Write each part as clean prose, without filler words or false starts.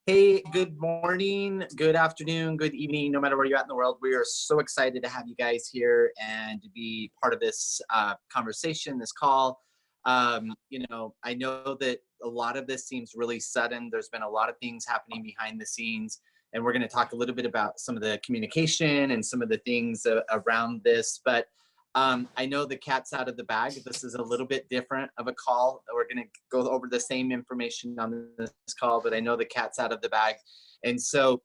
Hey, good morning, good afternoon, good evening, no matter where you're at in the world. We are so excited to have you guys here and to be part of this conversation, this call. I know that a lot of this seems really sudden. There's been a lot of things happening behind the scenes, and we're going to talk a little bit about some of the communication and some of the things around this. But I know the cat's out of the bag. This is a little bit different of a call. We're going to go over the same information on this call, but I know the cat's out of the bag. And so,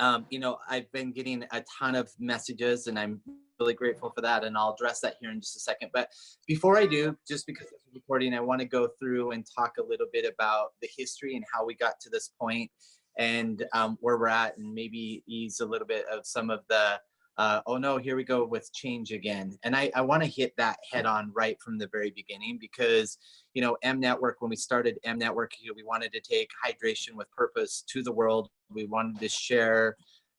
I've been getting a ton of messages, and I'm really grateful for that. And I'll address that here in just a second. But before I do, just because it's recording, I want to go through and talk a little bit about the history and how we got to this point and where we're at, and maybe ease a little bit of some of the oh no, here we go with change again. And I want to hit that head on right from the very beginning because, M Network, when we started M Network, we wanted to take hydration with purpose to the world. We wanted to share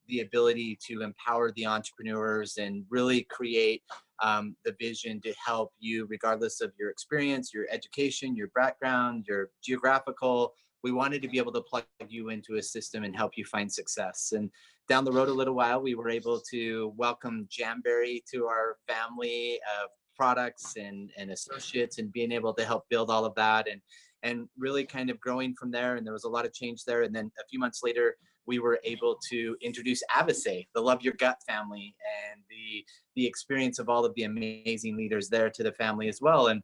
the ability to empower the entrepreneurs and really create the vision to help you, regardless of your experience, your education, your background, your geographical. We wanted to be able to plug you into a system and help you find success. And down the road a little while, we were able to welcome Jamberry to our family of products and associates, and being able to help build all of that and really kind of growing from there. And there was a lot of change there. And then a few months later, we were able to introduce Avicay, the Love Your Gut family, and the experience of all of the amazing leaders there to the family as well. And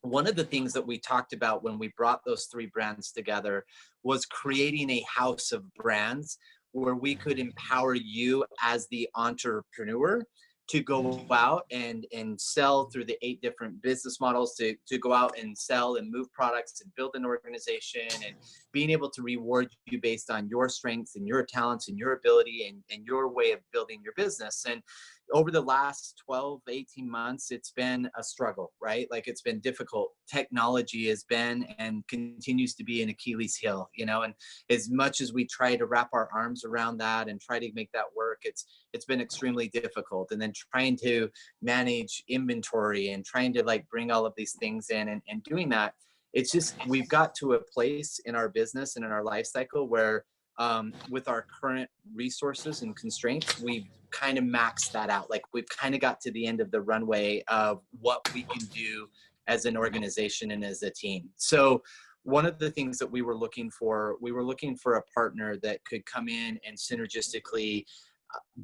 one of the things that we talked about when we brought those three brands together was creating a house of brands where we could empower you as the entrepreneur to go out and sell through the 8 different business models, to go out and sell and move products and build an organization, and being able to reward you based on your strengths and your talents and your ability and your way of building your business. And over the last 12, 18 months, it's been a struggle, right? Like, it's been difficult. Technology has been and continues to be an Achilles heel, and as much as we try to wrap our arms around that and try to make that work, it's been extremely difficult. And then trying to manage inventory and trying to bring all of these things in and doing that, it's just, we've got to a place in our business and in our life cycle where with our current resources and constraints, we've kind of maxed that out. Like, we've kind of got to the end of the runway of what we can do as an organization and as a team. So one of the things that we were looking for a partner that could come in and synergistically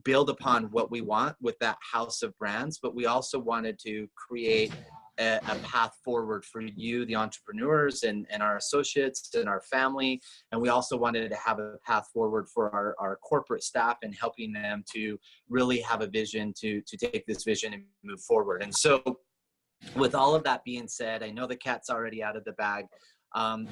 build upon what we want with that house of brands, but we also wanted to create a path forward for you, the entrepreneurs, and our associates and our family. And we also wanted to have a path forward for our corporate staff and helping them to really have a vision to take this vision and move forward. And so with all of that being said, I know the cat's already out of the bag.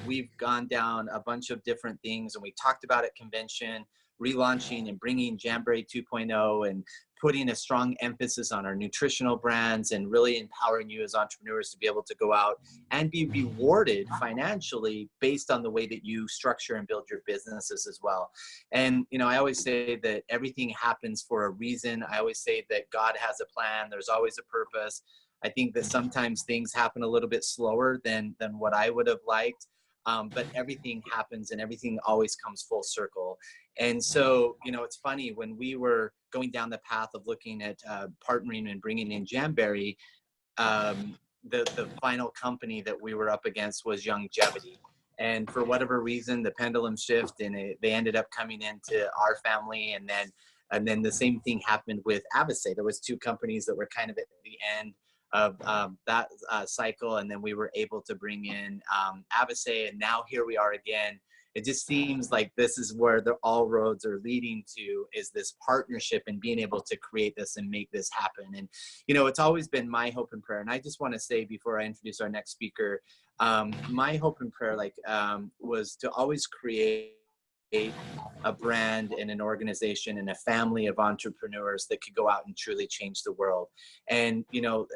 We've gone down a bunch of different things, and we talked about at convention, relaunching and bringing Jamberry 2.0 and putting a strong emphasis on our nutritional brands and really empowering you as entrepreneurs to be able to go out and be rewarded financially based on the way that you structure and build your businesses as well. And, I always say that everything happens for a reason. I always say that God has a plan. There's always a purpose. I think that sometimes things happen a little bit slower than what I would have liked. But everything happens and everything always comes full circle. And so, it's funny, when we were going down the path of looking at partnering and bringing in Jamberry, the final company that we were up against was Youngevity. And for whatever reason, the pendulum shift, and they ended up coming into our family. And then the same thing happened with Avicay. There was 2 companies that were kind of at the end of that cycle, and then we were able to bring in Avicay, and now here we are again. It just seems like this is where all roads are leading to, is this partnership and being able to create this and make this happen. And it's always been my hope and prayer. And I just want to say, before I introduce our next speaker, my hope and prayer was to always create a brand and an organization and a family of entrepreneurs that could go out and truly change the world. And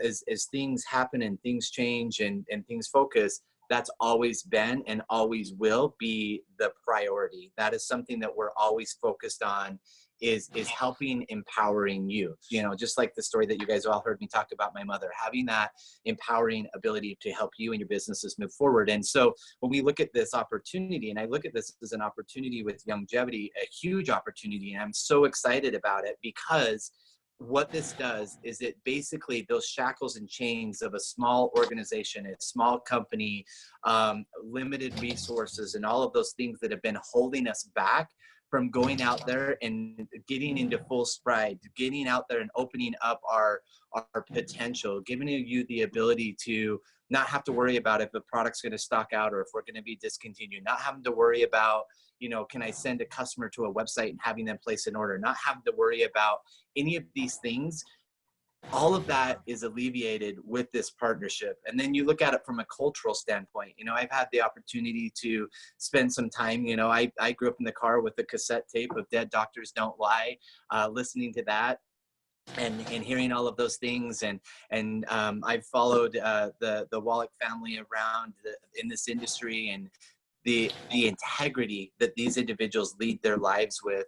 as things happen and things change and things focus, that's always been and always will be the priority. That is something that we're always focused on, is helping empowering you, you know, just like the story that you guys all heard me talk about my mother, having that empowering ability to help you and your businesses move forward. And so when we look at this opportunity, and I look at this as an opportunity with Youngevity, a huge opportunity, and I'm so excited about it, because what this does is it basically, those shackles and chains of a small organization, a small company, limited resources, and all of those things that have been holding us back from going out there and getting into full stride, getting out there and opening up our potential, giving you the ability to not have to worry about if the product's going to stock out or if we're going to be discontinued, not having to worry about, you know, can I send a customer to a website and having them place an order, not having to worry about any of these things. All of that is alleviated with this partnership. And then you look at it from a cultural standpoint. You know, I've had the opportunity to spend some time, you know, I grew up in the car with a cassette tape of Dead Doctors Don't Lie, listening to that and hearing all of those things. And I've followed the Wallach family around in this industry, and the integrity that these individuals lead their lives with.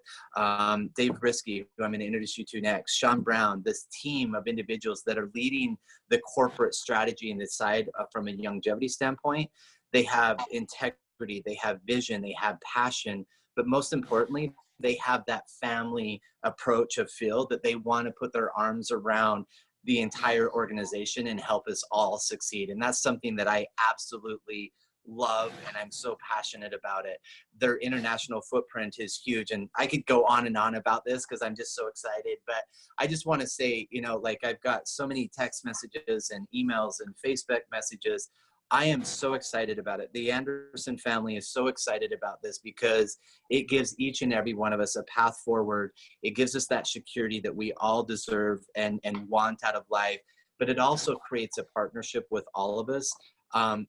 Dave Brisky, who I'm going to introduce you to next, Sean Brown, this team of individuals that are leading the corporate strategy and the side from a Youngevity standpoint. They have integrity, they have vision, they have passion, but most importantly, they have that family approach of feel that they want to put their arms around the entire organization and help us all succeed. And that's something that I absolutely love, and I'm so passionate about it. Their international footprint is huge, and I could go on and on about this because I'm just so excited, but I just want to say, you know, like, I've got so many text messages and emails and Facebook messages. I am so excited about it. The Anderson family is so excited about this because it gives each and every one of us a path forward. It gives us that security that we all deserve and want out of life, but it also creates a partnership with all of us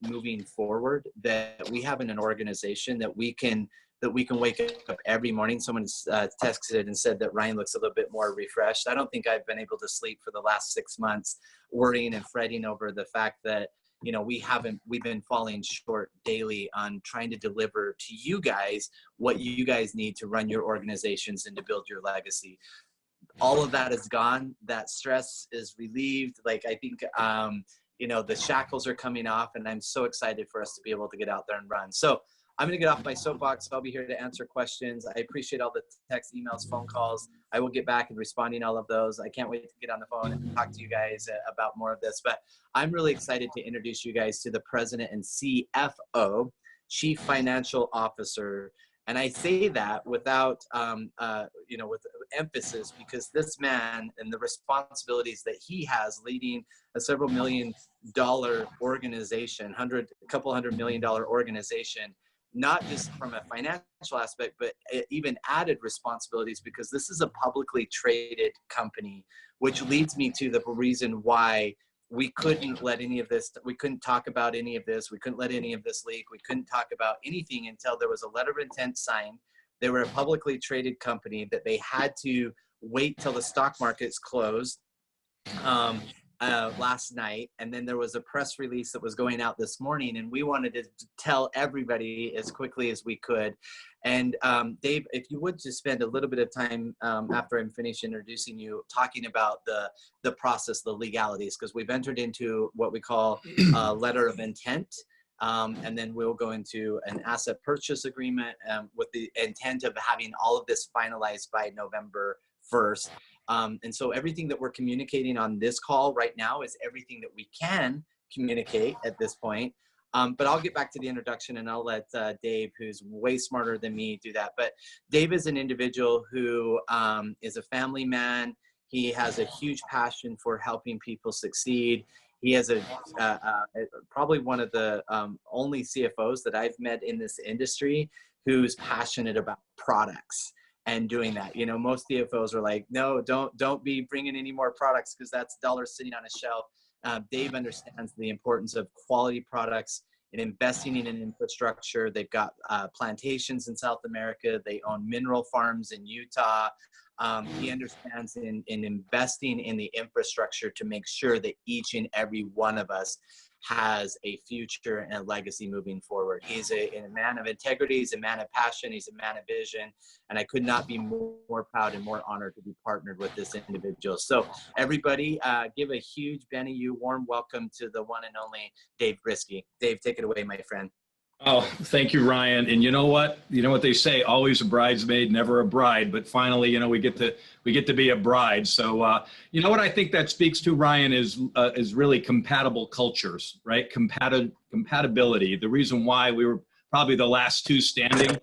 moving forward, that we have in an organization that we can wake up every morning. Someone texted and said that Ryan looks a little bit more refreshed. I don't think I've been able to sleep for the last 6 months, worrying and fretting over the fact that, you know, we've been falling short daily on trying to deliver to you guys what you guys need to run your organizations and to build your legacy. All of that is gone. That stress is relieved. Like, I think, you know, the shackles are coming off, and I'm so excited for us to be able to get out there and run. So I'm going to get off my soapbox. I'll be here to answer questions. I appreciate all the text, emails, phone calls. I will get back and responding to all of those. I can't wait to get on the phone and talk to you guys about more of this. But I'm really excited to introduce you guys to the president and CFO, Chief Financial Officer. And I say that without, you know, with emphasis, because this man and the responsibilities that he has leading a several $1 million organization, a couple $100 million organization, not just from a financial aspect, but even added responsibilities, because this is a publicly traded company, which leads me to the reason why we couldn't let any of this, we couldn't talk about any of this, we couldn't let any of this leak, we couldn't talk about anything until there was a letter of intent signed. They were a publicly traded company that they had to wait till the stock markets closed last night, and then there was a press release that was going out this morning, and we wanted to tell everybody as quickly as we could. And Dave, if you would just spend a little bit of time after I'm finished introducing you, talking about the process, the legalities, because we've entered into what we call a letter of intent. And then we'll go into an asset purchase agreement with the intent of having all of this finalized by November 1st. And so everything that we're communicating on this call right now is everything that we can communicate at this point. But I'll get back to the introduction, and I'll let Dave, who's way smarter than me, do that. But Dave is an individual who is a family man. He has a huge passion for helping people succeed. He has probably one of the only CFOs that I've met in this industry who's passionate about products and doing that. You know, most CFOs are like, no, don't be bringing any more products because that's dollars sitting on a shelf. Dave understands the importance of quality products and investing in an infrastructure. They've got plantations in South America. They own mineral farms in Utah. He understands in investing in the infrastructure to make sure that each and every one of us has a future and a legacy moving forward. He's a man of integrity, he's a man of passion, he's a man of vision, and I could not be more proud and more honored to be partnered with this individual. So everybody, give a huge BeneYOU warm welcome to the one and only Dave Brisky. Dave, take it away, my friend. Oh, thank you, Ryan. And you know what? You know what they say, always a bridesmaid, never a bride. But finally, you know, we get to be a bride. So, you know what I think that speaks to, Ryan, is really compatible cultures, right? Compatibility. The reason why we were probably the last two standing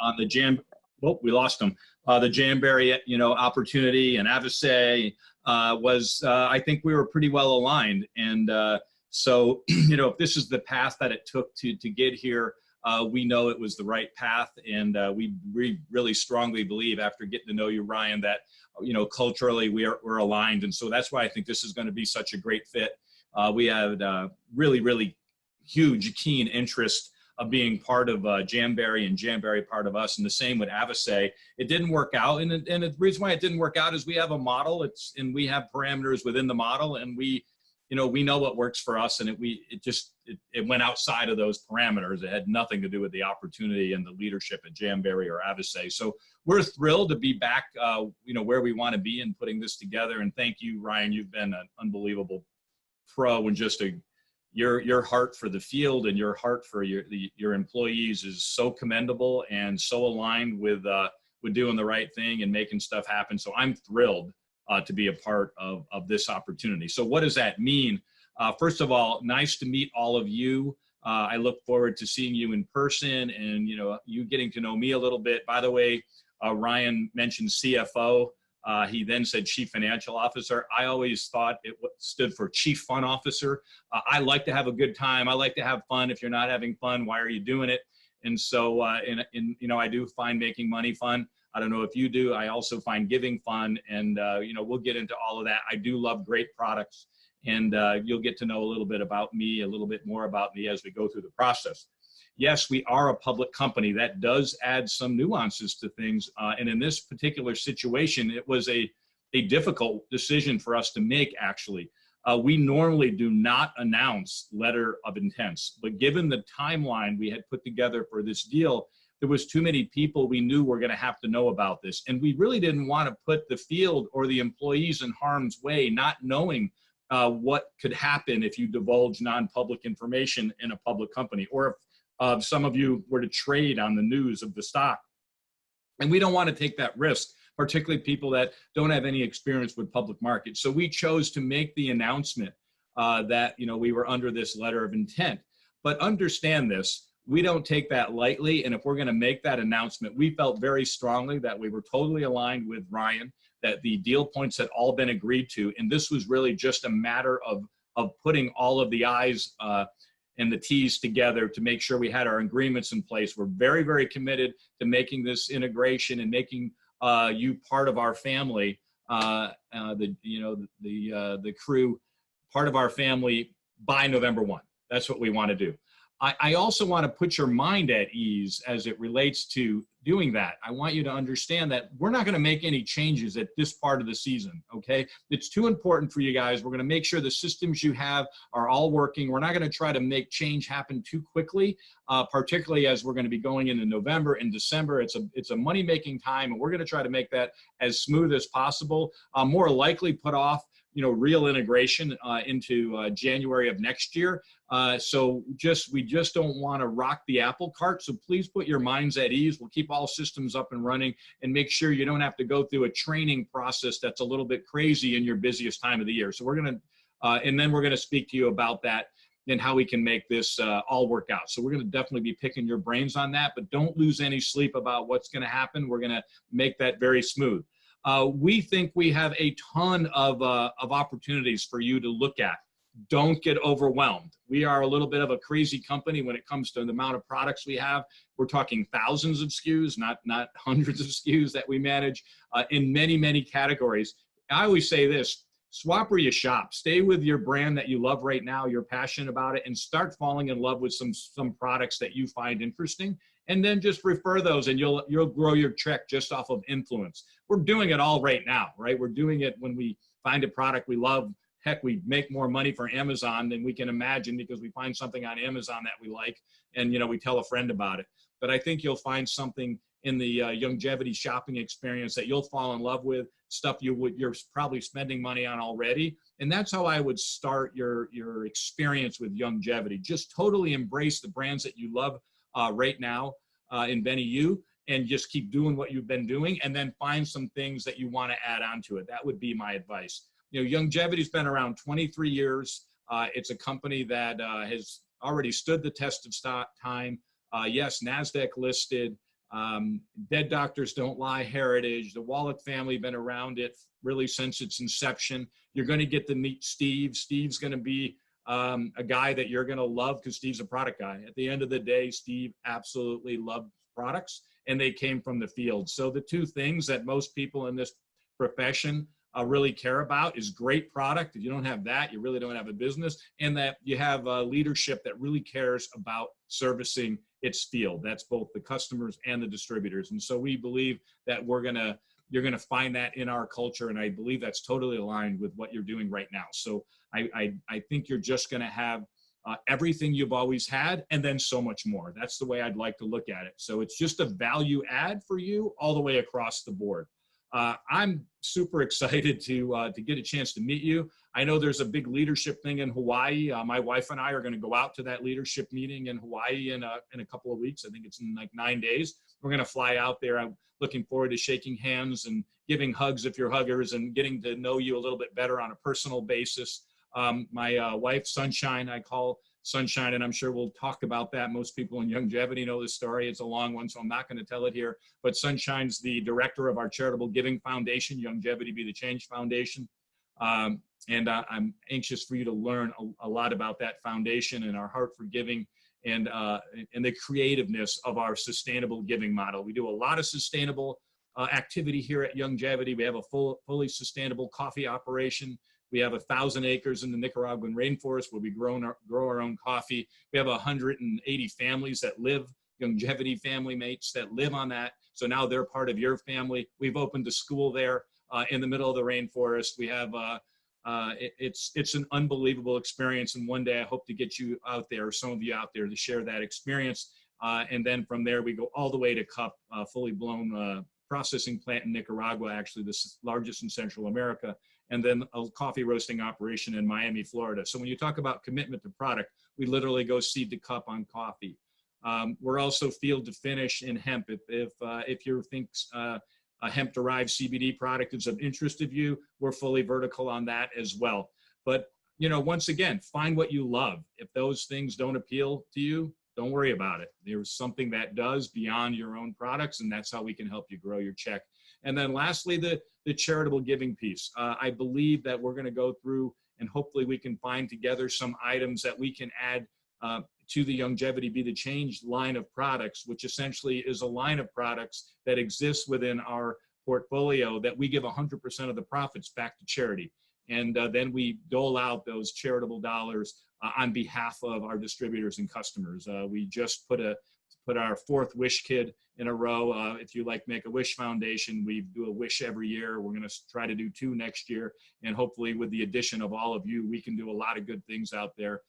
on the Jam. Oh, we lost them. The Jamberry, you know, opportunity and Avicet was, I think we were pretty well aligned. And so, you know, if this is the path that it took to get here, we know it was the right path. And we really strongly believe, after getting to know you, Ryan, that, you know, culturally we're aligned. And so that's why I think this is going to be such a great fit. We had really huge, keen interest of being part of Jamberry and Jamberry part of us, and the same with Avicet. It didn't work out, and the reason why it didn't work out is we have a model, and we have parameters within the model, and we know what works for us, and it went outside of those parameters. It had nothing to do with the opportunity and the leadership at Jamberry or Avicet. So we're thrilled to be back, you know, where we want to be and putting this together. And thank you, Ryan. You've been an unbelievable pro, and just your heart for the field and your heart for your employees is so commendable and so aligned with doing the right thing and making stuff happen. So I'm thrilled to be a part of this opportunity. So what does that mean? First of all, nice to meet all of you. I look forward to seeing you in person, and, you know, you getting to know me a little bit. By the way, Ryan mentioned CFO. He then said Chief Financial Officer. I always thought it stood for Chief Fun Officer. I like to have a good time. I like to have fun. If you're not having fun, why are you doing it? And so, you know, I do find making money fun. I don't know if you do. I also find giving fun, and you know, we'll get into all of that. I do love great products, and you'll get to know a little bit about me, a little bit more about me as we go through the process. Yes, we are a public company. That does add some nuances to things, and in this particular situation, it was a difficult decision for us to make, actually. We normally do not announce letter of intents, but given the timeline we had put together for this deal, there was too many people we knew were going to have to know about this. And we really didn't want to put the field or the employees in harm's way, not knowing what could happen if you divulge non-public information in a public company, or if some of you were to trade on the news of the stock. And we don't want to take that risk, particularly people that don't have any experience with public markets. So we chose to make the announcement that, you know, we were under this letter of intent. But understand this, we don't take that lightly. And if we're going to make that announcement, we felt very strongly that we were totally aligned with Ryan, that the deal points had all been agreed to. And this was really just a matter of putting all of the I's and the T's together to make sure we had our agreements in place. We're very committed to making this integration and making you part of our family, the crew, part of our family by November 1. That's what we want to do. I also want to put your mind at ease as it relates to doing that. I want you to understand that we're not going to make any changes at this part of the season, okay? It's too important for you guys. We're going to make sure the systems you have are all working. We're not going to try to make change happen too quickly, particularly as we're going to be going into November and December. It's a money-making time, and we're going to try to make that as smooth as possible. More likely put off, you know, real integration into January of next year. So we just don't want to rock the apple cart. So please put your minds at ease. We'll keep all systems up and running and make sure you don't have to go through a training process that's a little bit crazy in your busiest time of the year. So we're going to, and then we're going to speak to you about that and how we can make this all work out. So we're going to definitely be picking your brains on that, but don't lose any sleep about what's going to happen. We're going to make that very smooth. We think we have a ton of opportunities for you to look at. Don't get overwhelmed. We are a little bit of a crazy company when it comes to the amount of products we have. We're talking thousands of SKUs, not hundreds of SKUs that we manage in many categories. I always say this, swap where you shop. Stay with your brand that you love right now, you're passionate about it, and start falling in love with some products that you find interesting. And then just refer those, and you'll grow your check just off of influence. We're doing it all right now, right? We're doing it when we find a product we love, heck, we make more money for Amazon than we can imagine because we find something on Amazon that we like, and we tell a friend about it. But I think you'll find something in the Youngevity shopping experience that you'll fall in love with, stuff you're probably spending money on already. And that's how I would start your experience with Youngevity. Just totally embrace the brands that you love right now in BeneYOU, and just keep doing what you've been doing, and then find some things that you want to add on to it. That would be my advice. Youngevity's been around 23 years. It's a company that has already stood the test of time. Yes, NASDAQ listed. Dead Doctors Don't Lie heritage. The Wallach family been around it really since its inception. You're going to get to meet Steve. Steve's going to be a guy that you're going to love because Steve's a product guy. At the end of the day, Steve absolutely loved products, and they came from the field. So the two things that most people in this profession really care about is great product. If you don't have that, you really don't have a business, and that you have leadership that really cares about servicing its field. That's both the customers and the distributors. And so we believe that you're going to find that in our culture, and I believe that's totally aligned with what you're doing right now. So I think you're just going to have everything you've always had, and then so much more. That's the way I'd like to look at it. So it's just a value add for you all the way across the board. I'm super excited to get a chance to meet you. I know there's a big leadership thing in Hawaii. My wife and I are going to go out to that leadership meeting in Hawaii in a couple of weeks. I think it's in like 9 days. We're going to fly out there. I'm looking forward to shaking hands and giving hugs if you're huggers, and getting to know you a little bit better on a personal basis. My wife, Sunshine, I call Sunshine, and I'm sure we'll talk about that. Most people in Youngevity know this story. It's a long one, so I'm not going to tell it here. But Sunshine's the director of our charitable giving foundation, Youngevity Be the Change Foundation. And I'm anxious for you to learn a lot about that foundation and our heart for giving, and the creativeness of our sustainable giving model. We do a lot of sustainable activity here at Youngevity. We have a fully sustainable coffee operation. We have 1,000 acres in the Nicaraguan rainforest where we grow our own coffee. We have 180 families that live, Youngevity family mates that live on that. So now they're part of your family. We've opened a school there in the middle of the rainforest. We have, it's an unbelievable experience. And one day I hope to get you out there, or some of you out there, to share that experience. And then from there, we go all the way to Cup, fully blown processing plant in Nicaragua, actually the largest in Central America, and then a coffee roasting operation in Miami, Florida. So when you talk about commitment to product, we literally go seed to cup on coffee. We're also field to finish in hemp. If you think a hemp-derived CBD product is of interest of you, we're fully vertical on that as well. But once again, find what you love. If those things don't appeal to you, don't worry about it. There's something that does beyond your own products, and that's how we can help you grow your check. And then lastly, the charitable giving piece. I believe that we're going to go through, and hopefully we can find together some items that we can add to the Youngevity Be the Change line of products, which essentially is a line of products that exists within our portfolio that we give 100% of the profits back to charity. And then we dole out those charitable dollars on behalf of our distributors and customers. We just put our 4th Wish Kid in a row. If you like Make-A-Wish Foundation, we do a wish every year. We're going to try to do 2 next year. And hopefully with the addition of all of you, we can do a lot of good things out there.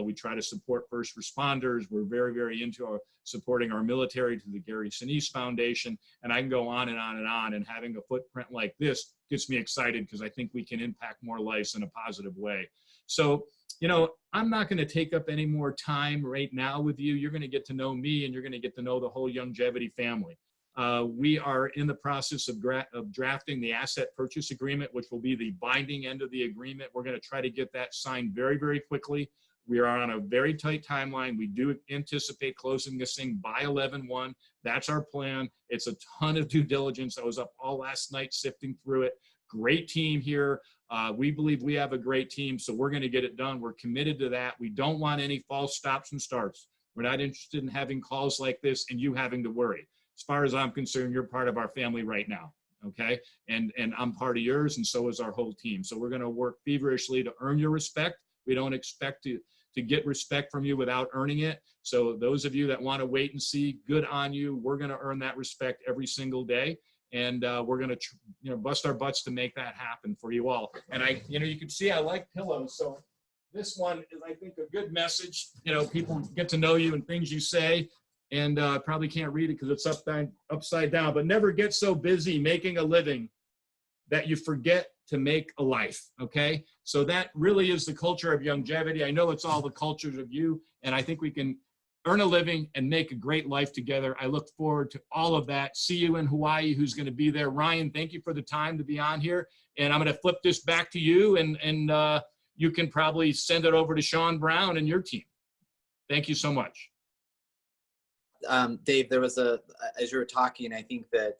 We try to support first responders. We're very, very into supporting our military through the Gary Sinise Foundation. And I can go on and on and on. And having a footprint like this gets me excited because I think we can impact more lives in a positive way. So, I'm not going to take up any more time right now with you. You're going to get to know me, and you're going to get to know the whole Youngevity family. We are in the process of drafting the asset purchase agreement, which will be the binding end of the agreement. We're going to try to get that signed very, very quickly. We are on a very tight timeline. We do anticipate closing this thing by 11/1. That's our plan. It's a ton of due diligence. I was up all last night sifting through it. Great team here. We believe we have a great team, so we're going to get it done. We're committed to that. We don't want any false stops and starts. We're not interested in having calls like this and you having to worry. As far as I'm concerned, you're part of our family right now, okay? And I'm part of yours, and so is our whole team. So we're going to work feverishly to earn your respect. We don't expect to get respect from you without earning it. So those of you that want to wait and see, good on you. We're going to earn that respect every single day. And we're going to, bust our butts to make that happen for you all. And you can see I like pillows. So this one is, I think, a good message. People get to know you and things you say, and probably can't read it because it's upside down, but never get so busy making a living that you forget to make a life. Okay. So that really is the culture of Youngevity. I know it's all the cultures of you, and I think we can earn a living and make a great life together. I look forward to all of that. See you in Hawaii, who's going to be there. Ryan, thank you for the time to be on here. And I'm going to flip this back to you, and you can probably send it over to Sean Brown and your team. Thank you so much. Dave, there was as you were talking, I think that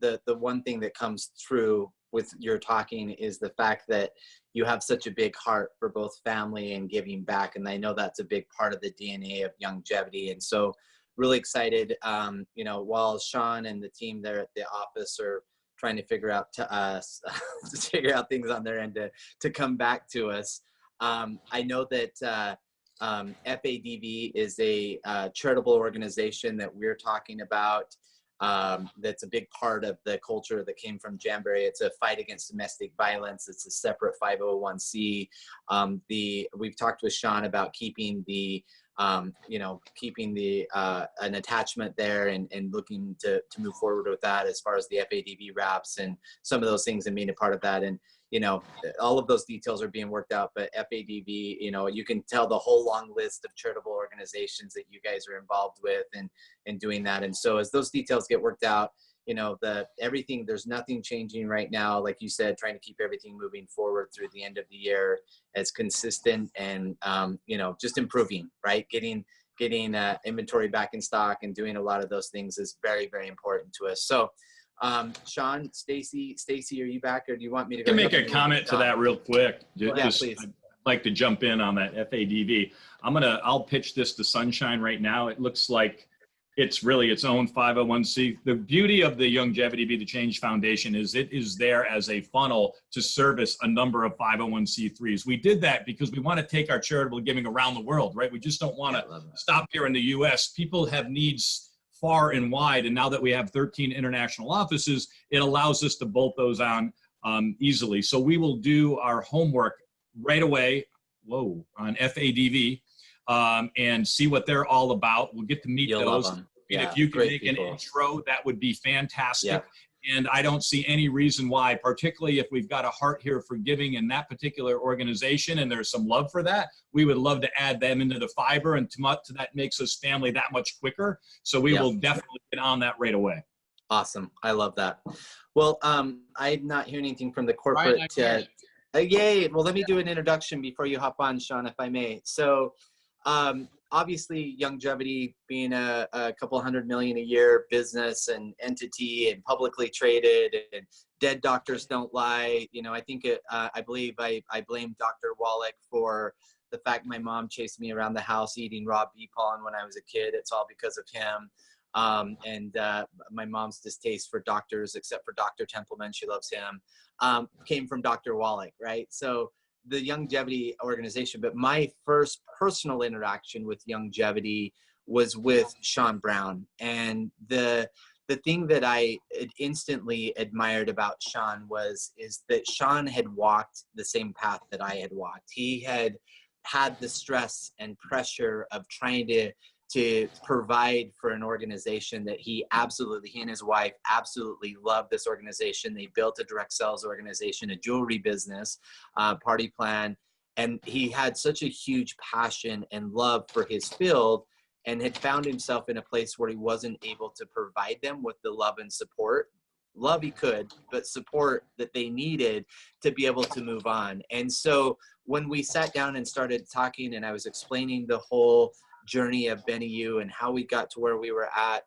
the one thing that comes through with your talking is the fact that you have such a big heart for both family and giving back. And I know that's a big part of the DNA of Youngevity. And so really excited, while Sean and the team there at the office are trying to figure out things on their end to come back to us. I know that FADV is a charitable organization that we're talking about. That's a big part of the culture that came from Jamboree. It's a fight against domestic violence. It's a separate 501c. We've talked with Sean about keeping an attachment there and looking to move forward with that as far as the FADV wraps and some of those things and being a part of that. And all of those details are being worked out, but FADV, you can tell the whole long list of charitable organizations that you guys are involved with and doing that. And so as those details get worked out, there's nothing changing right now. Like you said, trying to keep everything moving forward through the end of the year as consistent and, just improving, right? Getting inventory back in stock and doing a lot of those things is very, very important to us. So, Sean, Stacy, are you back, or do you want me to go? I can make a comment to that real quick. Yeah, please. I'd like to jump in on that FADV. I'll pitch this to Sunshine right now. It looks like it's really its own 501c. The beauty of the Youngevity Be the Change Foundation is it is there as a funnel to service a number of 501c3s. We did that because we want to take our charitable giving around the world, right? We just don't want to stop here in the US. People have needs far and wide, and now that we have 13 international offices, it allows us to bolt those on easily. So we will do our homework right away, on FADV, and see what they're all about. We'll get to meet those. And if you can make an intro, that would be fantastic. Yeah. And I don't see any reason why, particularly if we've got a heart here for giving in that particular organization and there's some love for that, we would love to add them into the fiber, and that makes us family that much quicker. So we will definitely get on that right away. Awesome. I love that. Well, I'm not hearing anything from the corporate. Yay. Well, let me do an introduction before you hop on, Sean, if I may. So obviously, Youngevity being a couple $100 million a year business and entity and publicly traded, and dead doctors don't lie. I think I believe I blame Dr. Wallach for the fact my mom chased me around the house eating raw bee pollen when I was a kid. It's all because of him. And my mom's distaste for doctors, except for Dr. Templeman, she loves him, came from Dr. Wallach, right? So the Youngevity organization, but my first personal interaction with Youngevity was with Sean Brown. And the thing that I instantly admired about Sean is that Sean had walked the same path that I had walked. He had the stress and pressure of trying to provide for an organization that he and his wife absolutely loved. This organization. They built a direct sales organization, a jewelry business, Party Plan. And he had such a huge passion and love for his field, and had found himself in a place where he wasn't able to provide them with the love and support. Love he could, but support that they needed to be able to move on. And so when we sat down and started talking, and I was explaining the whole journey of BeneYOU and how we got to where we were at,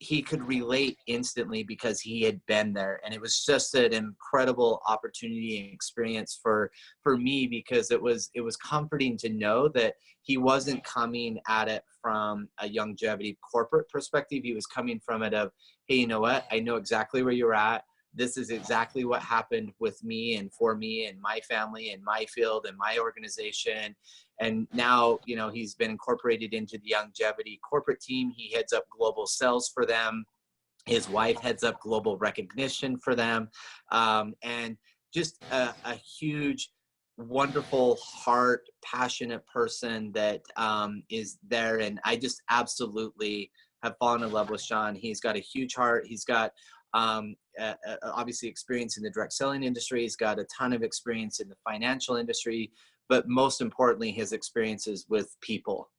he could relate instantly because he had been there. And it was just an incredible opportunity and experience for me, because it was comforting to know that he wasn't coming at it from a Youngevity corporate perspective. He was coming from it of, hey, you know what? I know exactly where you're at. This is exactly what happened with me and for me and my family and my field and my organization. And now, he's been incorporated into the Youngevity corporate team. He heads up global sales for them. His wife heads up global recognition for them, and just a huge, wonderful heart, passionate person that is there. And I just absolutely have fallen in love with Sean. He's got a huge heart. He's got obviously experience in the direct selling industry. He's got a ton of experience in the financial industry, but most importantly, his experiences with people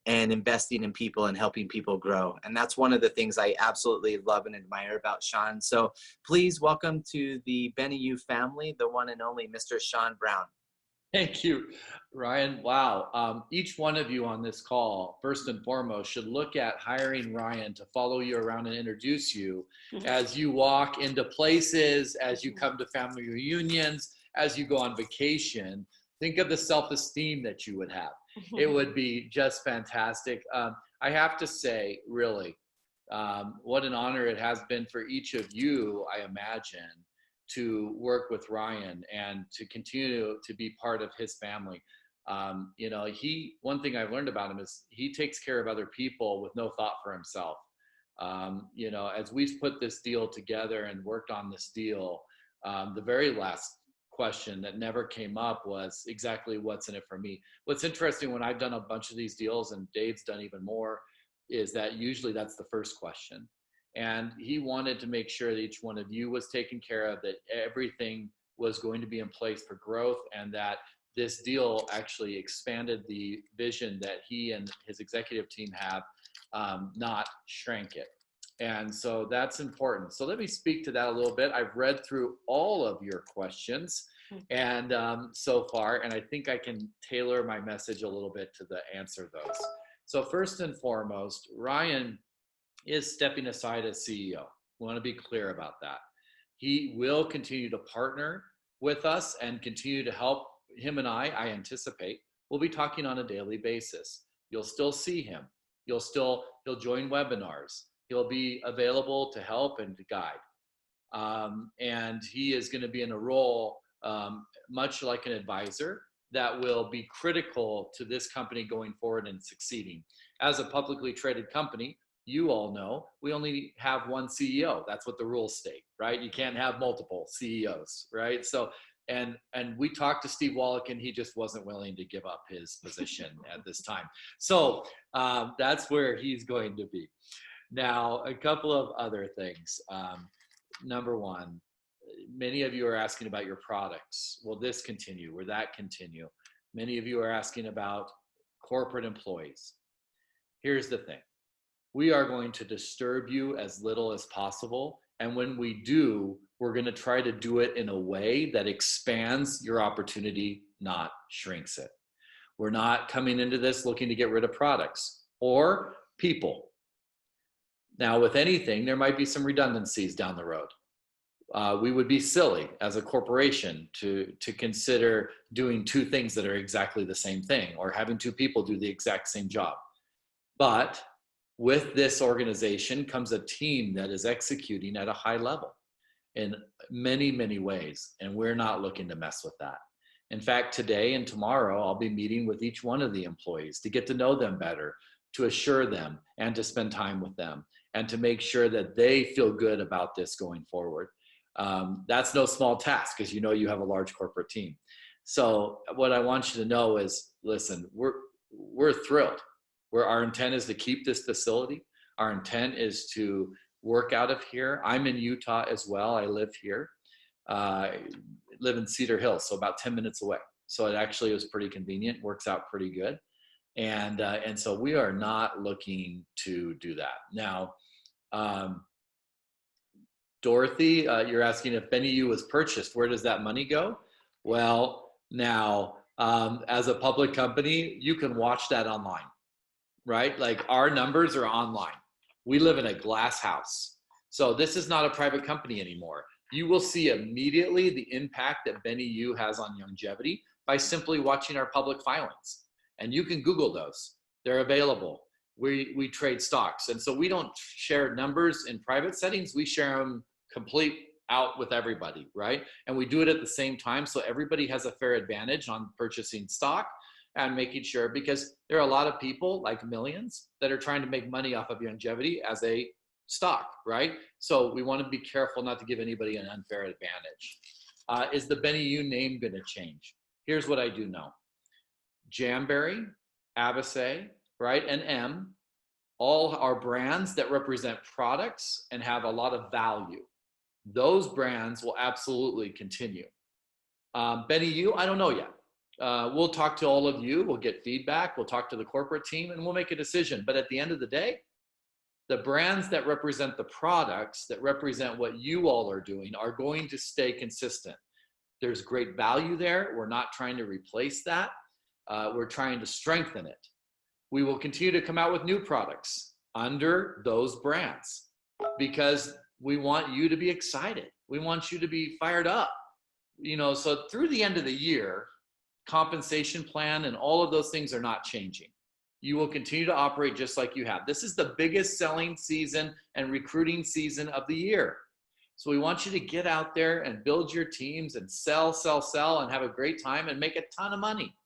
and investing in people and helping people grow. And that's one of the things I absolutely love and admire about Sean. So please welcome to the BeneYOU family, the one and only Mr. Sean Brown. Thank you, Ryan. Wow. Each one of you on this call, first and foremost, should look at hiring Ryan to follow you around and introduce you as you walk into places, as you come to family reunions, as you go on vacation. Think of the self-esteem that you would have. It would be just fantastic. I have to say, really, what an honor it has been for each of you, I imagine, to work with Ryan and to continue to be part of his family. You know, one thing I've learned about him is he takes care of other people with no thought for himself. You know, as we've put this deal together and worked on this deal, the very last question that never came up was exactly what's in it for me. What's interesting when I've done a bunch of these deals, and Dave's done even more, is that usually that's the first question. And he wanted to make sure that each one of you was taken care of, that everything was going to be in place for growth, and that this deal actually expanded the vision that he and his executive team have, not shrank it. And so that's important. So let me speak to that a little bit. I've read through all of your questions and so far, and I think I can tailor my message a little bit to answer those. So first and foremost, Ryan is stepping aside as CEO. We want to be clear about that. He will continue to partner with us and continue to help. Him and I anticipate, we'll be talking on a daily basis. You'll still see him. He'll join webinars. He'll be available to help and to guide. And he is going to be in a role much like an advisor that will be critical to this company going forward and succeeding. As a publicly traded company, you all know we only have one CEO. That's what the rules state, right? You can't have multiple CEOs, right? So, and we talked to Steve Wallach, and he just wasn't willing to give up his position at this time. So that's where he's going to be. Now, a couple of other things. Number one, many of you are asking about your products. Will this continue? Will that continue? Many of you are asking about corporate employees. Here's the thing. We are going to disturb you as little as possible. And when we do, we're going to try to do it in a way that expands your opportunity, not shrinks it. We're not coming into this looking to get rid of products or people. Now, with anything, there might be some redundancies down the road. We would be silly as a corporation to consider doing two things that are exactly the same thing, or having two people do the exact same job. But with this organization comes a team that is executing at a high level in many, many ways, and we're not looking to mess with that. In fact, today and tomorrow, I'll be meeting with each one of the employees to get to know them better, to assure them, and to spend time with them, and to make sure that they feel good about this going forward. That's no small task, because you know you have a large corporate team. So what I want you to know is, listen, we're thrilled. Our intent is to keep this facility. Our intent is to work out of here. I'm in Utah as well. I live here. I live in Cedar Hill, so about 10 minutes away. So it actually was pretty convenient, works out pretty good. And so we are not looking to do that. Now, Dorothy, you're asking if BeneYOU was purchased, where does that money go? Well, now, as a public company, you can watch that online, right? Like, our numbers are online. We live in a glass house. So this is not a private company anymore. You will see immediately the impact that BeneYOU has on Youngevity by simply watching our public filings. And you can Google those. They're available. We trade stocks. And so we don't share numbers in private settings. We share them complete out with everybody, right? And we do it at the same time, so everybody has a fair advantage on purchasing stock and making sure, because there are a lot of people, like millions, that are trying to make money off of Youngevity as a stock, right? So we want to be careful not to give anybody an unfair advantage. Is the BeneYOU name going to change? Here's what I do know. Jamberry, Avase, right, and M, all are brands that represent products and have a lot of value. Those brands will absolutely continue. BeneYOU, I don't know yet. We'll talk to all of you. We'll get feedback. We'll talk to the corporate team, and we'll make a decision. But at the end of the day, the brands that represent the products, that represent what you all are doing, are going to stay consistent. There's great value there. We're not trying to replace that. We're trying to strengthen it. We will continue to come out with new products under those brands because we want you to be excited. We want you to be fired up. You know, so through the end of the year, compensation plan and all of those things are not changing. You will continue to operate just like you have. This is the biggest selling season and recruiting season of the year. So we want you to get out there and build your teams and sell, and have a great time and make a ton of money.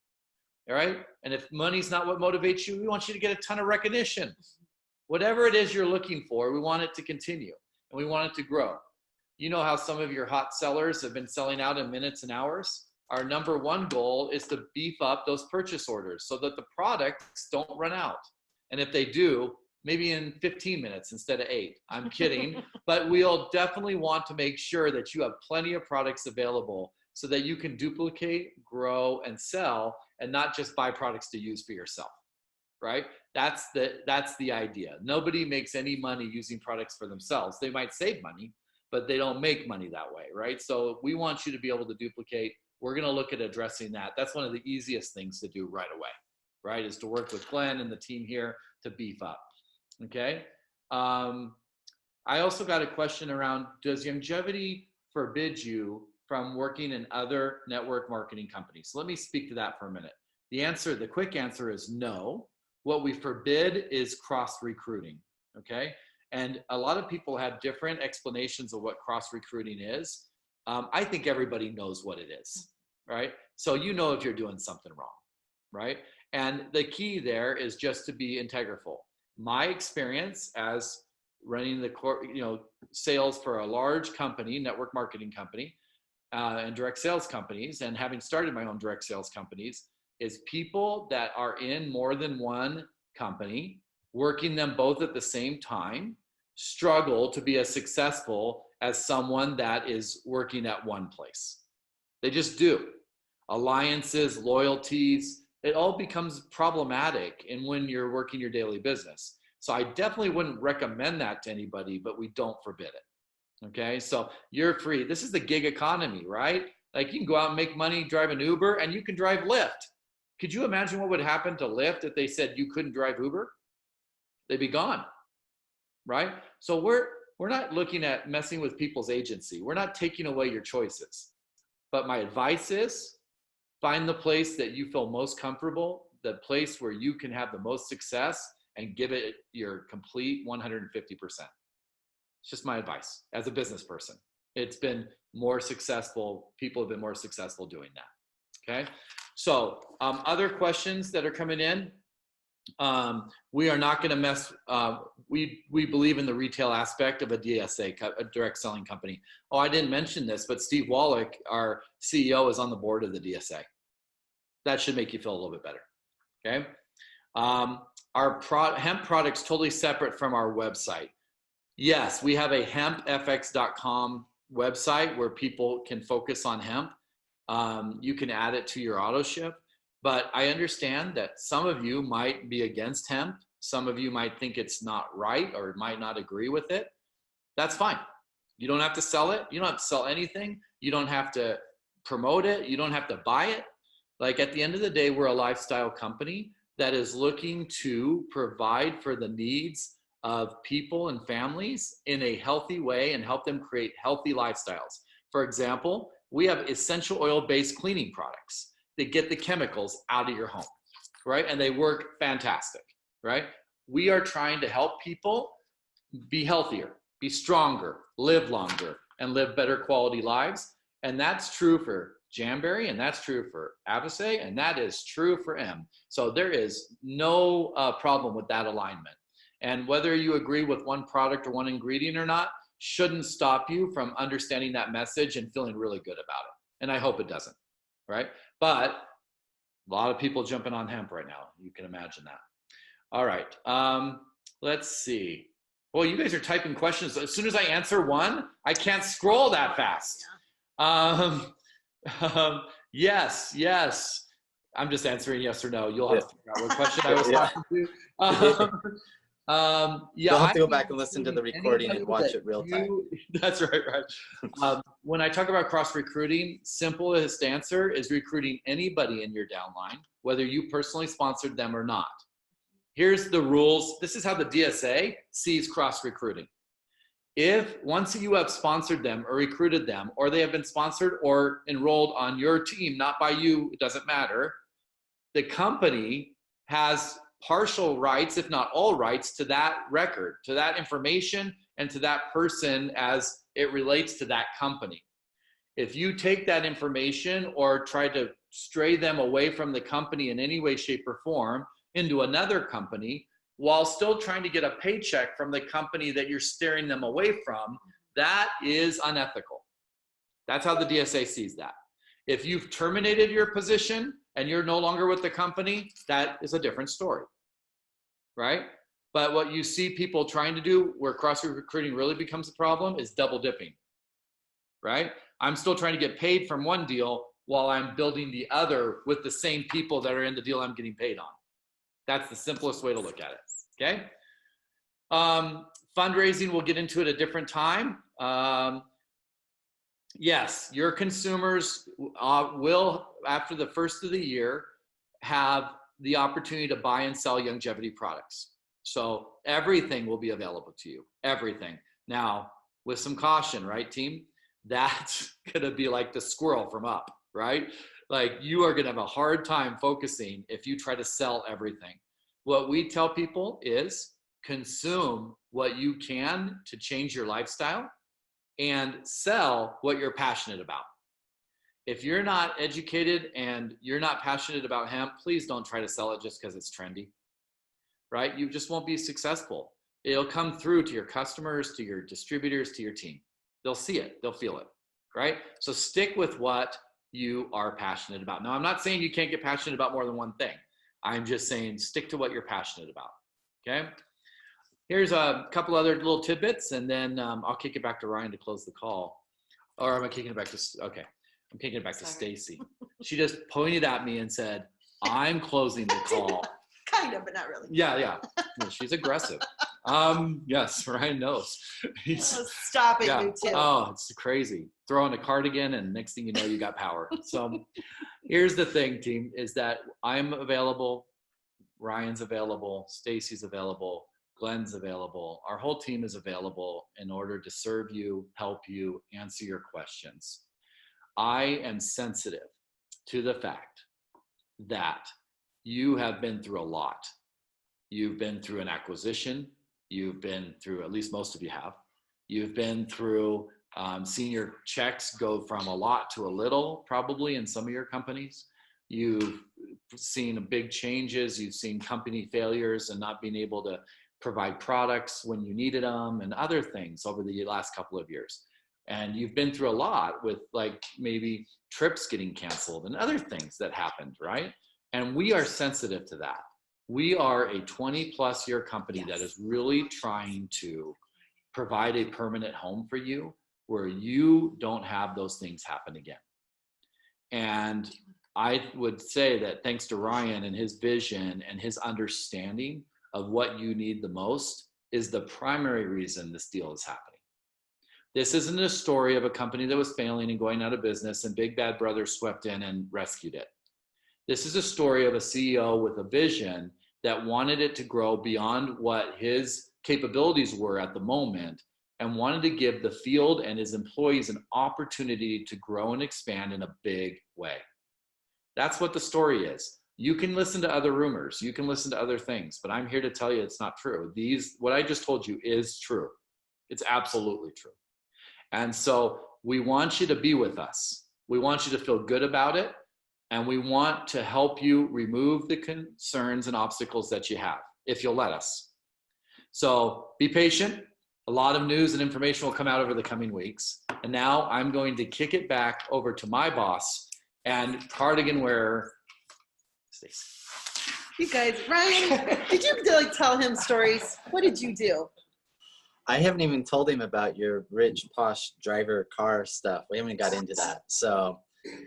All right? And if money's not what motivates you, we want you to get a ton of recognition. Whatever it is you're looking for, we want it to continue and we want it to grow. You know how some of your hot sellers have been selling out in minutes and hours? Our number one goal is to beef up those purchase orders so that the products don't run out. And if they do, maybe in 15 minutes instead of 8. I'm kidding. But we'll definitely want to make sure that you have plenty of products available so that you can duplicate, grow, and sell, and not just buy products to use for yourself, right? That's the idea. Nobody makes any money using products for themselves. They might save money, but they don't make money that way, right? So we want you to be able to duplicate. We're going to look at addressing that. That's one of the easiest things to do right away, right? Is to work with Glenn and the team here to beef up. Okay. I also got a question around, does Youngevity forbid you from working in other network marketing companies? So let me speak to that for a minute. The quick answer is no. What we forbid is cross recruiting. Okay. And a lot of people have different explanations of what cross recruiting is. I think everybody knows what it is, right? So you know if you're doing something wrong, right? And the key there is just to be integrable. My experience as running the sales for a large company, network marketing company, and direct sales companies, and having started my own direct sales companies, is people that are in more than one company, working them both at the same time, struggle to be as successful as someone that is working at one place. They just do. Alliances, loyalties, it all becomes problematic in when you're working your daily business. So I definitely wouldn't recommend that to anybody, but we don't forbid it. Okay, so you're free. This is the gig economy, right? Like you can go out and make money, drive an Uber, and you can drive Lyft. Could you imagine what would happen to Lyft if they said you couldn't drive Uber? They'd be gone, right? So we're not looking at messing with people's agency. We're not taking away your choices. But my advice is find the place that you feel most comfortable, the place where you can have the most success, and give it your complete 150%. It's just my advice as a business person. It's been more successful. People have been more successful doing that. Okay. So other questions that are coming in. We are not going to mess. We believe in the retail aspect of a DSA, a direct selling company. Oh, I didn't mention this, but Steve Wallach, our CEO, is on the board of the DSA. That should make you feel a little bit better. Okay. Our hemp products totally separate from our website. Yes, we have a hempfx.com website where people can focus on hemp. You can add it to your auto ship. But I understand that some of you might be against hemp. Some of you might think it's not right or might not agree with it. That's fine. You don't have to sell it. You don't have to sell anything. You don't have to promote it. You don't have to buy it. Like at the end of the day, we're a lifestyle company that is looking to provide for the needs of people and families in a healthy way and help them create healthy lifestyles. For example, we have essential oil-based cleaning products that get the chemicals out of your home, right? And they work fantastic, right? We are trying to help people be healthier, be stronger, live longer, and live better quality lives. And that's true for Jamberry, and that's true for Avase, and that is true for M. So there is no problem with that alignment. And whether you agree with one product or one ingredient or not shouldn't stop you from understanding that message and feeling really good about it. And I hope it doesn't, right? But a lot of people jumping on hemp right now. You can imagine that. All right. Let's see. Well, you guys are typing questions. As soon as I answer one, I can't scroll that fast. Yes. I'm just answering yes or no. You'll have to figure out what question I was talking to. You'll have to go back and listen to the recording and watch it real time. That's right. When I talk about cross recruiting, simplest answer is recruiting anybody in your downline, whether you personally sponsored them or not. Here's the rules. This is how the DSA sees cross recruiting. If once you have sponsored them or recruited them, or they have been sponsored or enrolled on your team, not by you, it doesn't matter, the company has partial rights, if not all rights, to that record, to that information, and to that person as it relates to that company. If you take that information or try to stray them away from the company in any way, shape, or form into another company, while still trying to get a paycheck from the company that you're steering them away from, that is unethical. That's how the DSA sees that. If you've terminated your position and you're no longer with the company, that is a different story, right? But what you see people trying to do where cross-recruiting really becomes a problem is double dipping, right? I'm still trying to get paid from one deal while I'm building the other with the same people that are in the deal I'm getting paid on. That's the simplest way to look at it, okay? Fundraising, we'll get into it a different time. Yes, your consumers will, after the first of the year, have the opportunity to buy and sell Youngevity products. So everything will be available to you, everything. Now, with some caution, right, team? That's gonna be like the squirrel from Up, right? Like you are gonna have a hard time focusing if you try to sell everything. What we tell people is consume what you can to change your lifestyle and sell what you're passionate about. If you're not educated and you're not passionate about hemp, please don't try to sell it just because it's trendy, right? You just won't be successful. It'll come through to your customers, to your distributors, to your team. They'll see it, they'll feel it, right? So stick with what you are passionate about. Now, I'm not saying you can't get passionate about more than one thing. I'm just saying stick to what you're passionate about, okay? Here's a couple other little tidbits, and then I'll kick it back to Ryan to close the call. Or am I kicking it back to, okay. I'm kicking it back to Stacy. She just pointed at me and said, I'm closing the call. Kind of, but not really. Yeah. She's aggressive. Yes, Ryan knows. Stop it, you too. Oh, it's crazy. Throw on a cardigan and next thing you know, you got power. So here's the thing, team, is that I'm available, Ryan's available, Stacy's available, Glenn's available. Our whole team is available in order to serve you, help you, answer your questions. I am sensitive to the fact that you have been through a lot. You've been through an acquisition. You've been through, at least most of you have. You've been through seeing your checks go from a lot to a little, probably in some of your companies. You've seen big changes. You've seen company failures and not being able to provide products when you needed them and other things over the last couple of years. And you've been through a lot with like maybe trips getting canceled and other things that happened, right? And we are sensitive to that. We are a 20+ year company that is really trying to provide a permanent home for you where you don't have those things happen again. And I would say that thanks to Ryan and his vision and his understanding of what you need the most is the primary reason this deal is happening. This isn't a story of a company that was failing and going out of business and Big Bad Brother swept in and rescued it. This is a story of a CEO with a vision that wanted it to grow beyond what his capabilities were at the moment and wanted to give the field and his employees an opportunity to grow and expand in a big way. That's what the story is. You can listen to other rumors, you can listen to other things, but I'm here to tell you it's not true. What I just told you is true. It's absolutely true. And so we want you to be with us. We want you to feel good about it. And we want to help you remove the concerns and obstacles that you have, if you'll let us. So be patient. A lot of news and information will come out over the coming weeks. And now I'm going to kick it back over to my boss and cardigan wearer, Stacey. You guys, Ryan, did you like tell him stories? What did you do? I haven't even told him about your rich, posh driver car stuff. We haven't got into that. So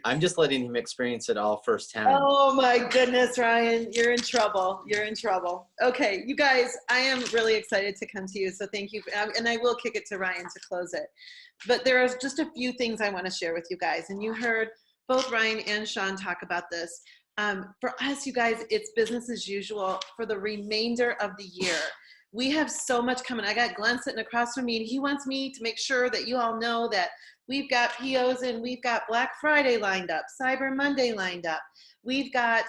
I'm just letting him experience it all firsthand. Oh my goodness, Ryan, you're in trouble. You're in trouble. Okay, you guys, I am really excited to come to you. So thank you. And I will kick it to Ryan to close it. But there are just a few things I want to share with you guys. And you heard both Ryan and Sean talk about this. For us, you guys, it's business as usual for the remainder of the year. We have so much coming. I got Glenn sitting across from me, and he wants me to make sure that you all know that we've got POs and we've got Black Friday lined up, Cyber Monday lined up. We've got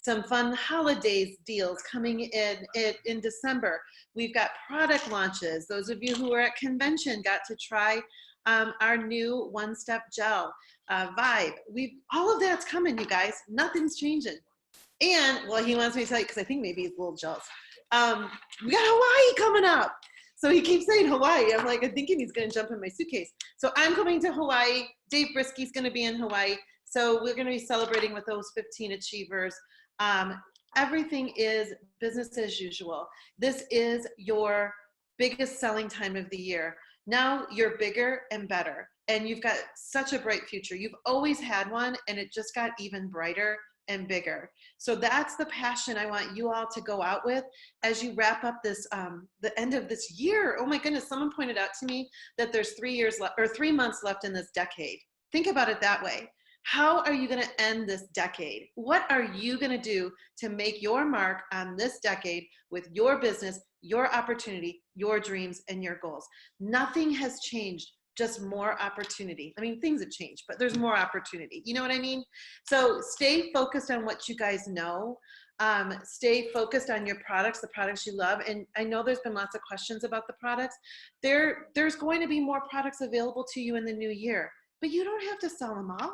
some fun holidays deals coming in December. We've got product launches. Those of you who were at convention got to try our new one-step gel vibe. All of that's coming, you guys. Nothing's changing. And, well, he wants me to tell you, because I think maybe he's a little jealous. We got Hawaii coming up. So he keeps saying Hawaii. I'm like, I'm thinking he's going to jump in my suitcase. So I'm coming to Hawaii. Dave Brisky's going to be in Hawaii. So we're going to be celebrating with those 15 achievers. Everything is business as usual. This is your biggest selling time of the year. Now you're bigger and better, and you've got such a bright future. You've always had one, and it just got even brighter and bigger. So that's the passion I want you all to go out with as you wrap up this, the end of this year. Oh my goodness, someone pointed out to me that there's 3 months left in this decade. Think about it that way. How are you gonna end this decade? What are you gonna do to make your mark on this decade with your business, your opportunity, your dreams, and your goals? Nothing has changed. Just more opportunity. I mean, things have changed, but there's more opportunity. You know what I mean? So stay focused on what you guys know. Stay focused on your products, the products you love. And I know there's been lots of questions about the products. There's going to be more products available to you in the new year, but you don't have to sell them all.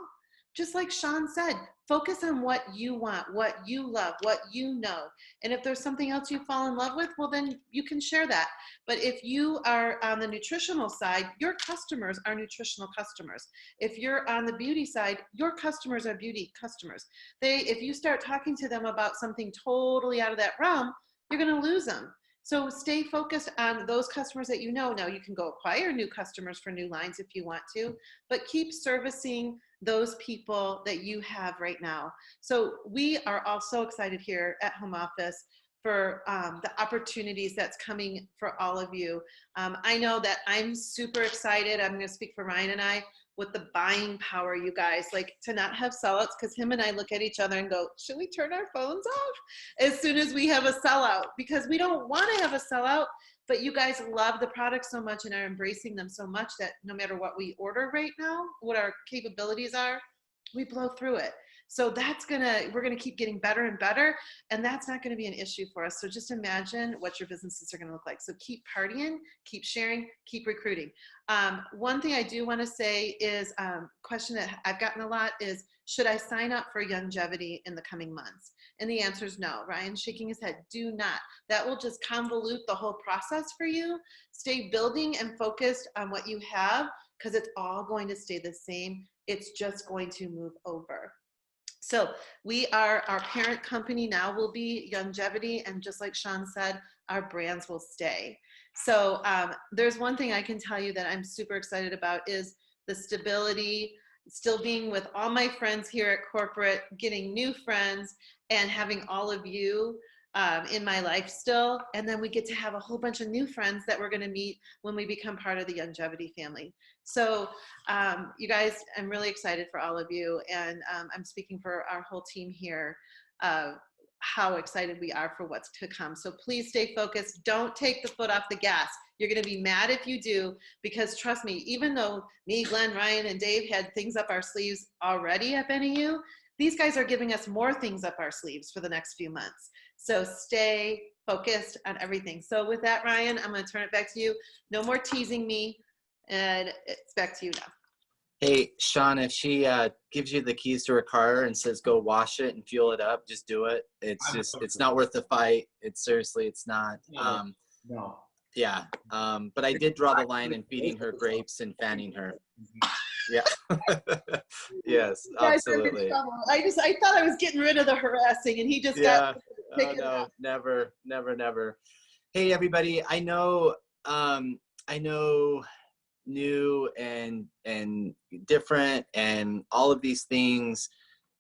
Just like Sean said, focus on what you want, what you love, what you know. And if there's something else you fall in love with, well, then you can share that. But if you are on the nutritional side, your customers are nutritional customers. If you're on the beauty side, your customers are beauty customers. If you start talking to them about something totally out of that realm, you're going to lose them. So stay focused on those customers that you know. Now you can go acquire new customers for new lines if you want to, but keep servicing those people that you have right now. So we are all so excited here at Home Office for the opportunities that's coming for all of you. I know that I'm super excited. I'm going to speak for Ryan and I with the buying power, you guys, like to not have sellouts, because him and I look at each other and go, should we turn our phones off as soon as we have a sellout? Because we don't want to have a sellout, but you guys love the products so much and are embracing them so much that no matter what we order right now, what our capabilities are, we blow through it. So we're gonna keep getting better and better, and that's not gonna be an issue for us. So just imagine what your businesses are gonna look like. So keep partying, keep sharing, keep recruiting. One thing I do wanna say is, question that I've gotten a lot is, should I sign up for Youngevity in the coming months? And the answer is no. Ryan's shaking his head, do not. That will just convolute the whole process for you. Stay building and focused on what you have, because it's all going to stay the same. It's just going to move over. So our parent company now will be Youngevity, and just like Sean said, our brands will stay. So there's one thing I can tell you that I'm super excited about is the stability, still being with all my friends here at corporate, getting new friends, and having all of you in my life still. And then we get to have a whole bunch of new friends that we're going to meet when we become part of the Youngevity family. So you guys, I'm really excited for all of you. And I'm speaking for our whole team here, how excited we are for what's to come. So please stay focused. Don't take the foot off the gas. You're going to be mad if you do, because trust me, even though me, Glenn, Ryan, and Dave had things up our sleeves already at BeneYOU, these guys are giving us more things up our sleeves for the next few months. So stay focused on everything. So with that, Ryan, I'm going to turn it back to you. No more teasing me, and it's back to you now. Hey, Sean, if she gives you the keys to her car and says, go wash it and fuel it up, just do it. It's not worth the fight. It's seriously, it's not. No. Yeah. But I did draw the line in feeding her grapes and fanning her. Yeah. Yes, You guys are in absolutely. trouble. I thought I was getting rid of the harassing, and he just Yeah. got Oh, pick it no, up. never, never, never. Hey, everybody. I know new and different and all of these things,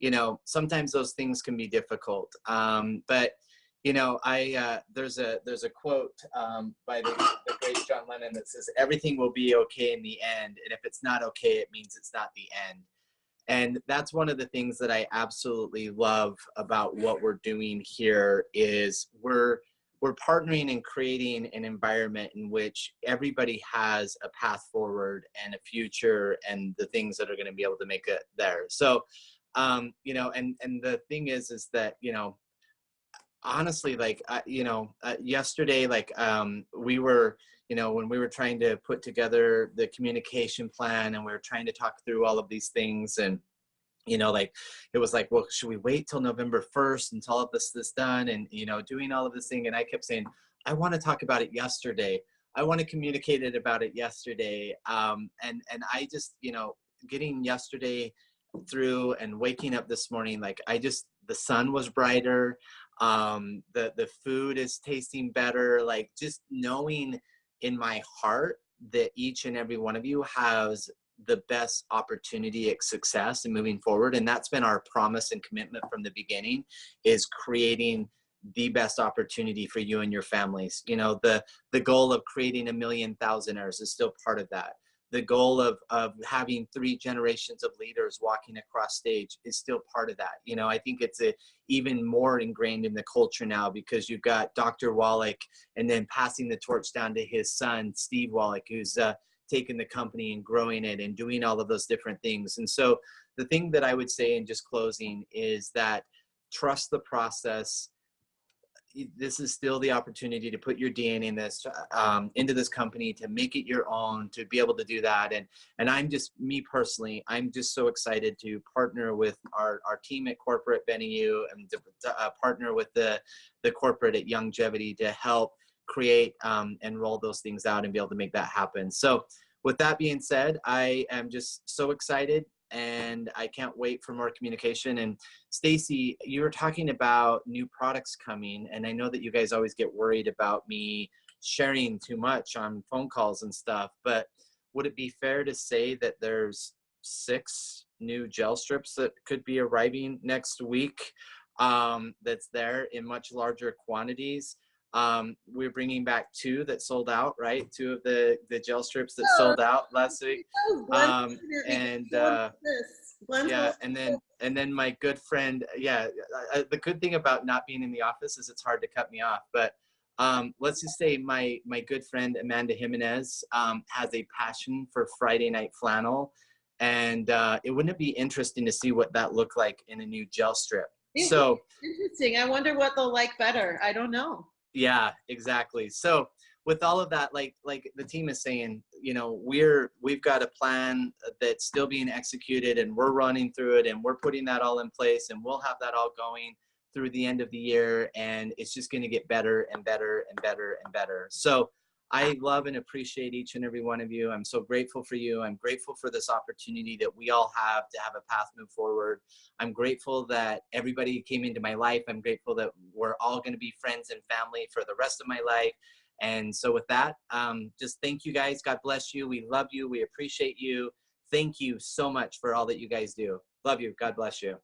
you know, sometimes those things can be difficult. But you know, there's a quote by the great John Lennon that says, "Everything will be okay in the end, and if it's not okay, it means it's not the end." And that's one of the things that I absolutely love about what we're doing here is we're partnering and creating an environment in which everybody has a path forward and a future and the things that are going to be able to make it there. So, you know, and the thing is that, you know, honestly, like, yesterday, like, we were, you know, when we were trying to put together the communication plan and we were trying to talk through all of these things, and you know, like, it was like, well, should we wait till November 1st until all of this is done, and you know, doing all of this thing. And I kept saying, I want to talk about it yesterday. I want to communicate it about it yesterday. And I just, you know, getting yesterday through and waking up this morning, like, the sun was brighter. The food is tasting better. Like, just knowing in my heart that each and every one of you has the best opportunity at success and moving forward. And that's been our promise and commitment from the beginning, is creating the best opportunity for you and your families. You know, the goal of creating 1,000,000 thousandaires is still part of that. The goal of having 3 generations of leaders walking across stage is still part of that. You know, I think it's even more ingrained in the culture now, because you've got Dr. Wallach, and then passing the torch down to his son, Steve Wallach, who's taking the company and growing it and doing all of those different things. And so the thing that I would say in just closing is that trust the process. This is still the opportunity to put your DNA in this, into this company, to make it your own, to be able to do that. And I'm just, me personally, I'm just so excited to partner with our team at corporate BeneYOU, and to partner with the corporate at Youngevity to help create and roll those things out and be able to make that happen. So with that being said, I am just so excited, and I can't wait for more communication. And Stacy, you were talking about new products coming, and I know that you guys always get worried about me sharing too much on phone calls and stuff, but would it be fair to say that there's 6 new gel strips that could be arriving next week, that's there in much larger quantities? We're bringing back 2 that sold out, right? 2 of the gel strips that sold out last week. And yeah, and then my good friend, yeah, the good thing about not being in the office is it's hard to cut me off. But let's just say my good friend Amanda Jimenez has a passion for Friday night flannel, and wouldn't it be interesting to see what that looked like in a new gel strip? So Interesting. I wonder what they'll like better. I don't know. Yeah, exactly. So with all of that, like the team is saying, you know, we've got a plan that's still being executed, and we're running through it, and we're putting that all in place, and we'll have that all going through the end of the year, and it's just going to get better and better and better and better. So I love and appreciate each and every one of you. I'm so grateful for you. I'm grateful for this opportunity that we all have to have a path move forward. I'm grateful that everybody came into my life. I'm grateful that we're all going to be friends and family for the rest of my life. And so with that, just thank you guys. God bless you. We love you. We appreciate you. Thank you so much for all that you guys do. Love you. God bless you.